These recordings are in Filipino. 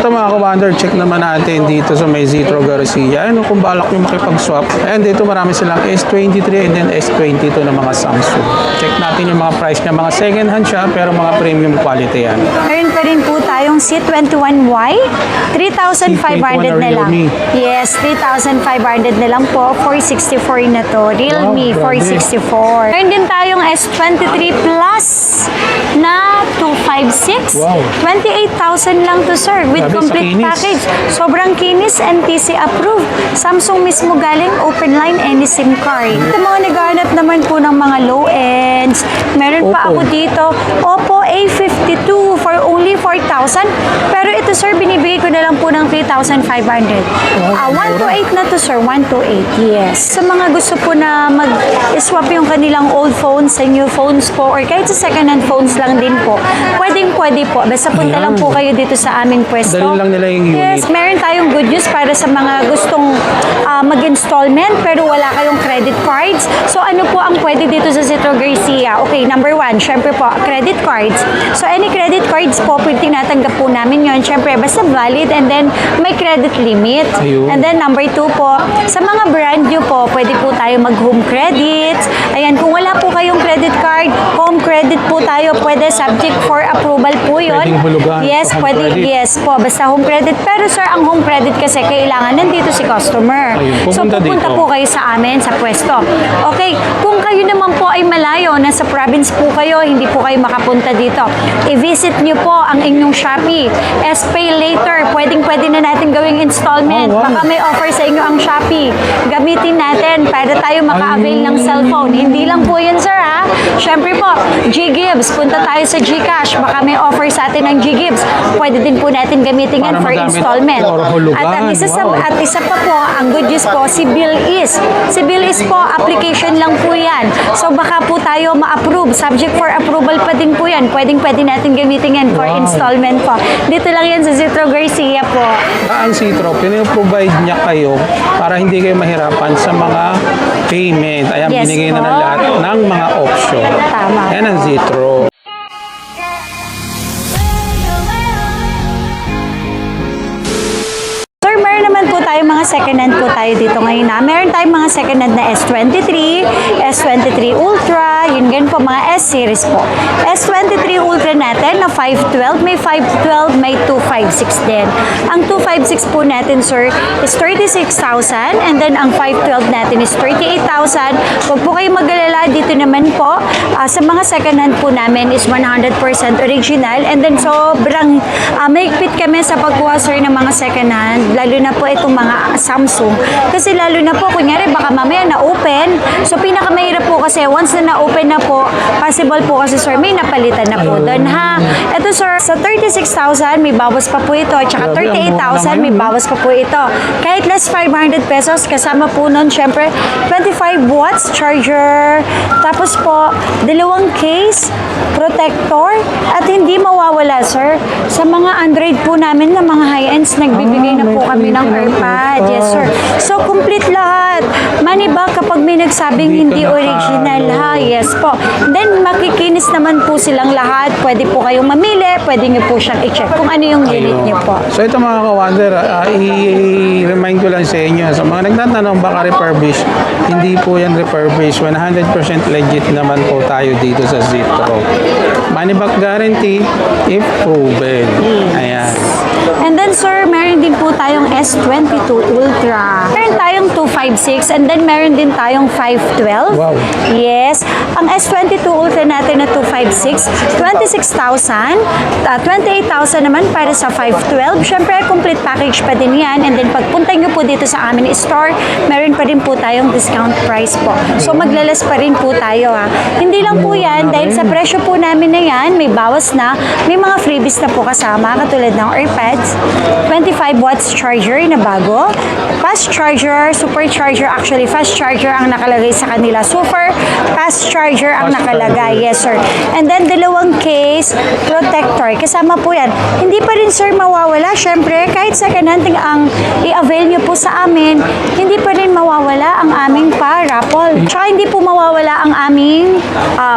Ito mga ka-wonder, check naman natin dito sa may Zetro Garcia. Ano kung balak nyo makipag-swap. And dito marami silang S23 and then S22 na mga Samsung. Check natin yung mga price niya. Mga second hand siya pero mga premium quality yan. Meron pa rin po tayong C21Y. 3,500 na lang. Yes, 3,500 na lang po. 464 na to. Realme Wow, grabe. 464. Meron din tayong S23 Plus na 256. Wow. 28,000 lang to, sir. With Grabe, sa complete kinis. package. Sobrang kinis, NTC approved. Samsung mismo galing, open line, any SIM card. Ito mga naghahanap naman po ng mga low ends. Meron pa Oppo. ako dito, Oppo A52 for only 4,000. Pero ito, sir, binibigay ko na lang po ng 3,500. 128 na to, sir. 128, yes. Sa mga gusto po na mag-swap yung kanilang old phones sa new phones po or kahit sa second-hand phones lang din po, pwede po. Basta punta lang po kayo dito sa aming pwesto. Dalhin lang nila yung unit. Yes, meron tayong good news para sa mga gustong mag-installment pero wala kayong credit cards. So ano po ang pwede dito sa Zetro Garcia? Okay, number one, syempre po, credit cards. So any credit cards po, pwede tinatanggap po namin yon. Syempre, basta valid and then may credit limit. Ayun. And then number two po, sa mga brand new po, pwede po tayo mag-home credits. Ayan, kung wala po kayong credit card, home credit po tayo, pwede subject for approval po yun. Pwedeng hulugan Yes, sa home pwede, credit. yes po, basta home credit. Pero sir, ang home credit kasi kailangan nandito si customer. Ayun, So pupunta pupunta dito. po kayo sa amin, sa pwesto. Okay, kung kayo naman po ay malayo, nasa province po kayo, hindi po kayo makapunta dito, i-visit nyo po ang inyong Shopee. S-Pay later, pwede na natin gawing installment. Oh, wow. Baka may offer sa inyo ang Shopee. Gamitin natin para tayo maka-avail ng cellphone. Hindi lang po yun, sir, ha? Syempre po, G-Gibbs, punta tayo sa GCash. Baka may offer sa atin ng G-Gibbs. Pwede din po natin gamitin yan Para for magamit installment. or hulugan. Wow. At isa pa po, ang good news po, si Bill Is. Si Bill Is po, application lang po yan. So baka po tayo ma-approve. Subject for approval pa din po yan. Pwede natin gamitin yan for Wow. installment po. Dito lang yan sa Zetro Garcia po. Ang Zetro, piniprovide niya kayo para hindi kayo mahirapan sa mga payment. Ayan, Yes binigay na po. ng lahat ng mga option. Tama. Yan ang Zetro. Sir, meron naman po tayo mga second-hand po tayo dito ngayon na. Meron tayong mga second-hand na S23, S23 Ultra, yun ganun po, mga S-series po. S23 Ultra natin na 512, may 512, may 256 din. Ang 256 po natin, sir, is 36,000 and then ang 512 natin is 38,000. Huwag po kayo mag-alala, dito naman po, sa mga second-hand po namin is 100% original and then sobrang mahigpit kami sa pagkuha, sir, ng mga second-hand, lalo na po itong mga Samsung. Kasi lalo na po, kunyari, baka mamaya na-open. So, pinakamahirap po kasi, once na na-open na po, possible po kasi, sir, may napalitan na po doon, ha? Ito, sir, sa 36,000, may bawas pa po ito. Tsaka Grabe, ang mura 38,000, may naman, bawas pa po ito. Kahit less 500 pesos, kasama po nun, syempre, 25 watts charger. Tapos po, dalawang case, protector, at hindi mawawala, sir. Sa mga Android po namin na mga high-ends, nagbibigay na po kami ng AirPod. Yes, sir. So, complete lahat. Maniba kapag may nagsabing Hindi hindi ka original, nakalo. ha? Yes po. Then, makikinis naman po silang lahat. Pwede po kayong mamili. Pwede nyo po siyang i-check kung ano yung unit nyo po. So ito mga ka-wonder, i-remind ko lang sa inyo, sa mga nagtatanong baka refurbished, hindi po yan refurbished. 100% legit naman po tayo dito sa Zetro. Money back guarantee if proven. Ayan. And then, sir, meron din po tayong S22 Ultra. Meron tayong 256 and then meron din tayong 512. Wow. Yes. Ang S22 Ultra natin na 256, 26,000. 28,000 naman para sa 512. Siyempre, complete package pa din yan. And then, pagpunta nyo po dito sa amin store, meron pa rin po tayong discount price po. So, maglalas pa rin po tayo, ha. Hindi lang po yan, dahil sa presyo po namin na yan, may bawas na, may mga freebies na po kasama, katulad ng AirPods, 25 watts charger na bago, fast charger, supercharger, actually fast charger ang nakalagay sa kanila. Super fast charger ang Fast nakalagay. charger. Yes, sir. And then, dalawang case protector. Kasama po yan. Hindi pa rin, sir, mawawala. Syempre, kahit second hand ang i-avail nyo po sa amin, hindi pa rin mawawala ang aming pa-raffle. Tsaka hindi po mawawala ang aming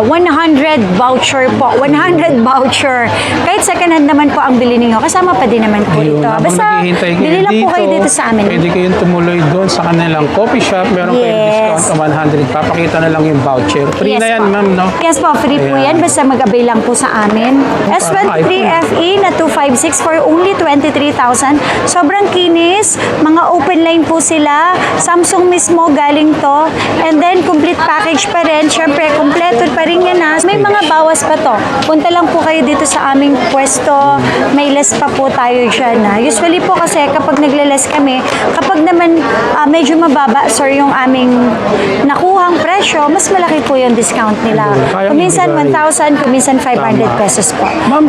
100 voucher po. 100 voucher. Kahit second hand naman po ang bili ninyo, kasama pa din naman po Ayun, ito. habang Basta, naghihintay kayo bili lang po kayo dito sa amin. Pwede kayong tumuloy doon sa kanilang coffee shop. Meron kayong Yes. discount sa 100. Papakita na lang yung voucher. Free Yes na yan, po. ma'am, no? Yes po, free po Ayan. yan. Basta mag-avail lang po sa amin. S23 FE na 256 for only 23,000. Sobrang kinis. Mga open line po sila. Samsung mismo galing to. And then, complete package pa rin. Siyempre, kompleto pa rin yan ha. May mga bawas pa to. Punta lang po kayo dito sa aming pwesto. May less pa po tayo dyan ha. Usually po kasi kapag nagle-less kami, kapag naman medyo mababa, sir, yung aming nakuhang presyo, mas malaki po yung discount nila. Kayang Kuminsan ibigay. 1,000, kuminsan 500 Tama. pesos po. Ma'am,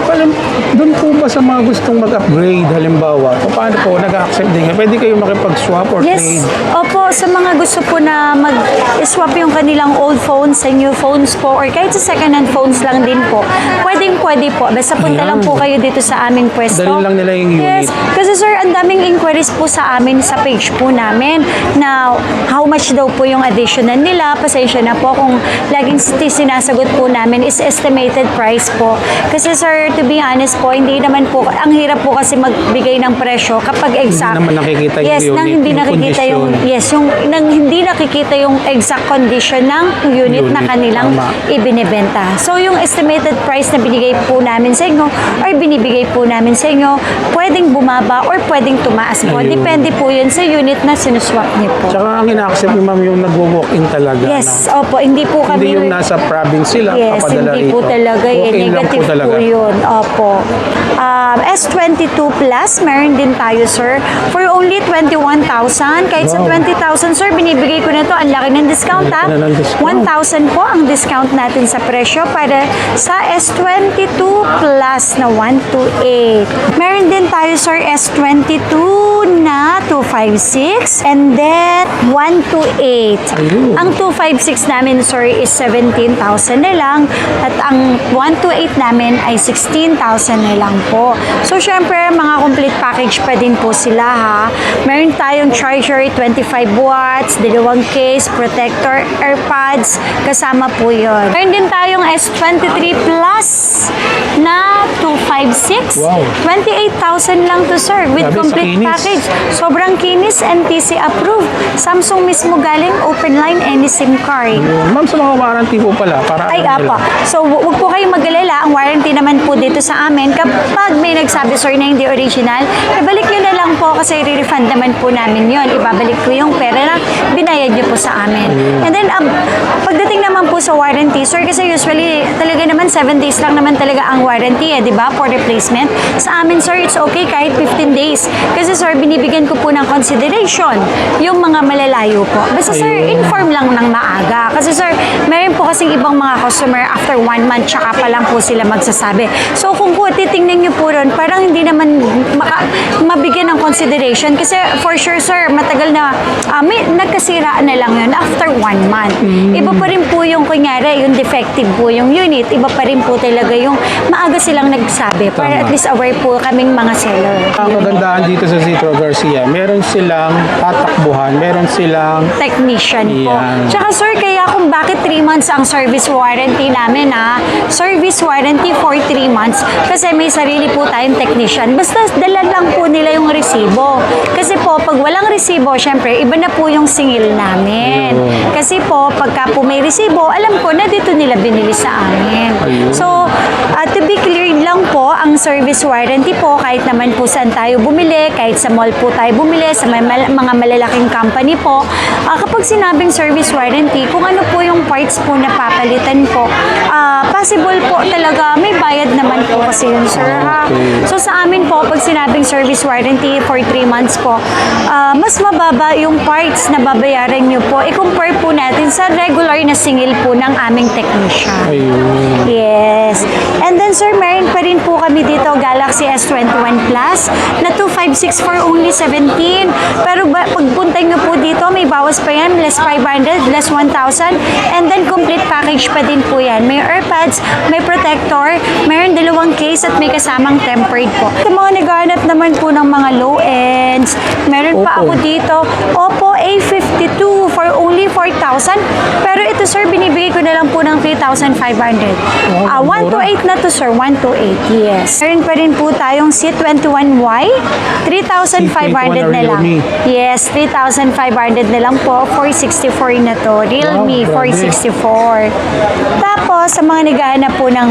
doon po ba sa mga gustong mag-upgrade, halimbawa, paano po, nag-accept din kayo? Pwede kayo makipag-swap or Yes, trade? opo, sa mga gusto po na mag-swap yung kanilang old phones sa new phones po or kahit sa second-hand phones lang din po, pwede po. Basta punta lang po kayo dito sa aming pwesto. Dali lang nila yung unit. Yes, kasi sir, ang daming inquiries po sa amin sa page po namin na how much daw po yung additional nila. Pasensya na po kung laging sinasagot po namin is estimated price po. Kasi sir, to be honest po, hindi naman po, ang hirap po kasi magbigay ng presyo kapag exact. naman nakikita yung yes, unit, nang hindi yung nakikita yung, kondisyon. yes, yung nang hindi nakikita yung exact condition ng unit na Unit, kanilang tama. ibinibenta. So, yung estimated price na binigay po namin sa inyo or binibigay po namin sa inyo, pwedeng bumaba or pwedeng tumaas po. Ayun. Depende po yun sa unit na sinuswap niyo po. Tsaka ang ina-accept ni ma'am yung nagwo-walk-in talaga. Yes, no? opo, hindi po kami... Hindi yung nasa province sila, Yes, papadala hindi po rito. talaga yun. Walk-in lang po Negative talaga. po yun. Opo. S22 Plus, meron din tayo, sir. For only 21,000. Kahit sa Wow. 20,000, sir, binibigay ko na to. Ang laki ng discount, ha? Laki na ng discount. 1,000 po ang discount natin sa presyo para sa S22 Plus na 128. Meron din tayo, sir, S22 na 256 and then 128. Ayun. Ang 256 namin, sir, is 17,000 na lang at ang 128 namin ay 16,000 na lang po. So, syempre, mga complete package pa din po sila, ha. Meron tayong charger, 25 watts, dalawang case, protector, AirPods, kasama po yun. Meron din tayong S23 Plus na 256. Wow. 28,000 lang to, sir, with Grabe, sa complete kinis. package. Sobrang kinis, NTC approved. Samsung mismo galing, open line, any SIM card. Yun. Ma'am, sa mga warranty po pala, para Ay, ano apa. nila? So, wag po kayong mag-alala. Ang warranty naman po dito sa amin, kapag may nagsabi, sir, na hindi original, ibalik nyo na lang po kasi re-refund naman po namin yon. Ibabalik ko yung pera na binayad nyo po sa amin. And then, pagdating naman po sa warranty, sir, kasi usually, talaga naman 7 days lang naman talaga ang warranty, di ba, for replacement. Sa amin, sir, it's okay kahit 15 days. Kasi, sir, binibigyan ko po ng consideration yung mga malalayo po. Basta, sir, Ayun. inform lang ng maaga. Kasi, sir, meron po kasing ibang mga customer after 1 month, tsaka pa lang po sila magsasabi. So, kung po titingnan nyo po ron, parang hindi naman mabigyan ng consideration. Kasi, for sure, sir, matagal na, nagkasiraan na lang yun after 1 month. Iba pa rin po yung, kunyari, yung defective po yung unit. Iba pa rin po talaga yung maaga silang nagsabi. Para Tama. at least aware po kaming mga seller. Ang kagandahan dito sa Zitro Garcia, meron silang tatakbuhan, meron silang Technician po. Yan. Tsaka sir, kaya kung bakit 3 months ang service warranty namin, ha? Service warranty for 3 months kasi may sarili po tayong technician. Basta dala lang po nila yung resibo. Kasi po, pag walang resibo, syempre, iba na po yung singil namin. Ayun. Kasi po, pagka po may resibo, alam ko na dito nila binili sa amin. Ayun. So, to be clear lang po, ang service warranty po, kahit naman po saan tayo bumili, kahit sa mall po tayo bumili, sa mga malalaking company po, kapag sinabing service warranty, kung ano po yung parts po na papalitan po, possible po talaga, may bayad naman po kasi yun, sir, ha? Okay. So, sa amin po, pag sinabing service warranty, warranty for 3 months po. Mas mababa yung parts na babayaran nyo po. I-compare po natin sa regular na singil po ng aming technician. Ayun. Yes. And then sir, meron pa rin po kami dito Galaxy S21 Plus na 256 for only 17. Pero pagpunta nyo po dito, may bawas pa yan, less 500, less 1,000. And then complete package pa din po yan. May earpads, may protector, mayroon 2 case at may kasamang tempered po. Sa mga naghahanap naman po ng mga low ends, meron pa Oppo. ako dito, Oppo A52 for only 4,000. Pero ito sir, binibigay ko na lang po ng 3,500. Wow, 128 na to sir, 128, yes. Meron pa rin po tayong C21Y, 3,500 na lang. Realme. Yes, 3,500 na lang po, 464 na to. Realme, Wow, grabe. 464. Tapos, sa mga naghahanap po ng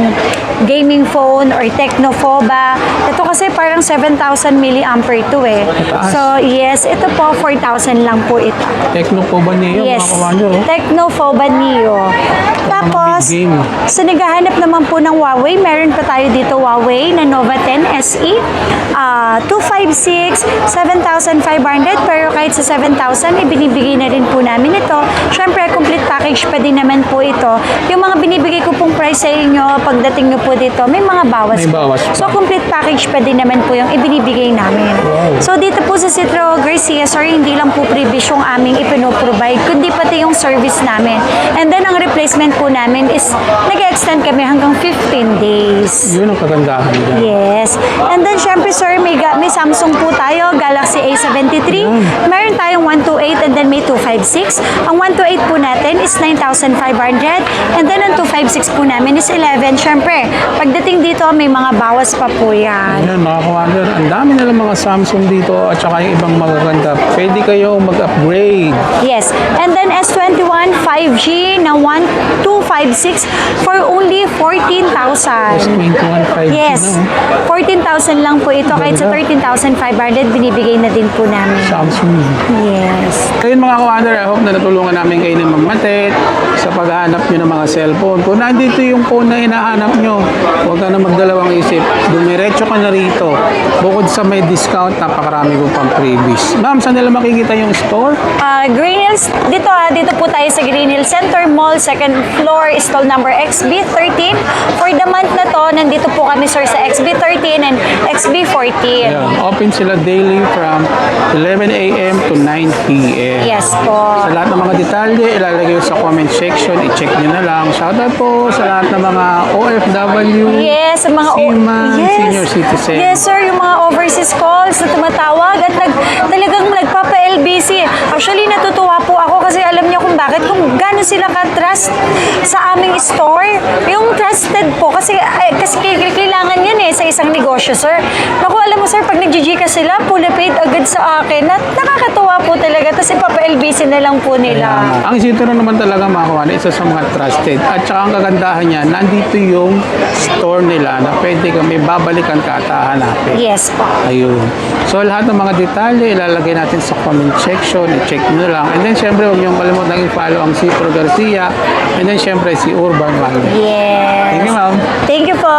gaming phone or Tecnofoba, ito kasi parang 7,000 milliampere to eh. Mataas. So, yes, ito po, 4,000 lang po ito. Techno po ba niyo? Yes, Mga kawanyo. Tecnofoba Neo. Tapos, big game. sa naghahanap naman po ng Huawei, meron pa tayo dito Huawei na Nova 10 SE. 256, 7,500. Pero kahit sa 7,000, ibinibigay na rin po namin ito. Siyempre, complete package pa din naman po ito. Yung mga binibigay ko pong price sa inyo, pagdating nyo po dito, may mga bawas May po. bawas pa. So, complete package pa din naman po yung ibinibigay namin. Wow. So, dito po sa Citro Garcia, sorry, hindi lang po previous yung aming ipinoprovide, kundi pati yung service namin. And then, ang replacement po namin is nag-extend kami hanggang 15 days. Yun ang kagandahan niya. Yes. And then, syempre, sir, may Samsung po tayo, Galaxy A73. Meron tayong 128 and then may 256. Ang 128 po natin is 9,500. And then, ang 256 po namin is 11. Syempre, pagdating dito, may mga bawas pa po yan. Ayan, mga kawander, ang dami na lang mga Samsung dito at saka yung ibang magaganda. Pwede kayo mag-upgrade. Yes. And then S21 5G na 1256 for only 14,000. S21 5G Yes. na. 14,000 lang po ito. Kahit sa 13,500, binibigay na din po namin. Samsung. Yes. Ayun mga kawander, I hope na natulungan namin kayo ng mamatet sa paghahanap nyo ng mga cellphone. Kung nandito yung phone na hinahanap nyo, huwag ka na magdalawang isip. Dumiretso ka na rito. Bukod sa may discount, napakarami ko pang freebies. Ma'am, saan nila makikita yung store? Green Hills, dito po tayo sa Green Hills Center Mall, second floor, stall number XB13. For the month na to, nandito po kami sir sa XB13 and XB14. Ayan, open sila daily from 11 a.m. to 9 p.m. Yes po. Sa lahat ng mga detalye, ilalagay ko sa comment section. I-check nyo na lang. Shoutout po sa lahat ng mga OFW. Yes, sa mga Seaman, senior citizen. Yes, sir, yung mga overseas calls na tumatawag at talagang nagpapa-LBC. Actually, natutuwa po ako kasi alam niyo kung bakit, kung gano'n sila ka-trust sa aming store. Yung trusted po, kasi kailangan yan sa isang negosyo, sir. Naku, alam mo, sir, pag nag-GG sila, fully paid agad sa akin. Nakakatuwa po talaga. Tapos ipapa-LBC na lang po nila. Ang Zitro naman talaga mga kawan, isa sa mga trusted. At saka ang kagandahan niya, nandito yung store nila na pwede kami babalikan ka at hahanapin. Yes po. Ayun. So lahat ng mga detalye ilalagay natin sa comment section. I-check nyo lang. And then syempre huwag niyong kalimutan i-follow ang Citro Garcia. And then syempre si Urban Valde. Yes. Thank you, ma'am. Thank you po.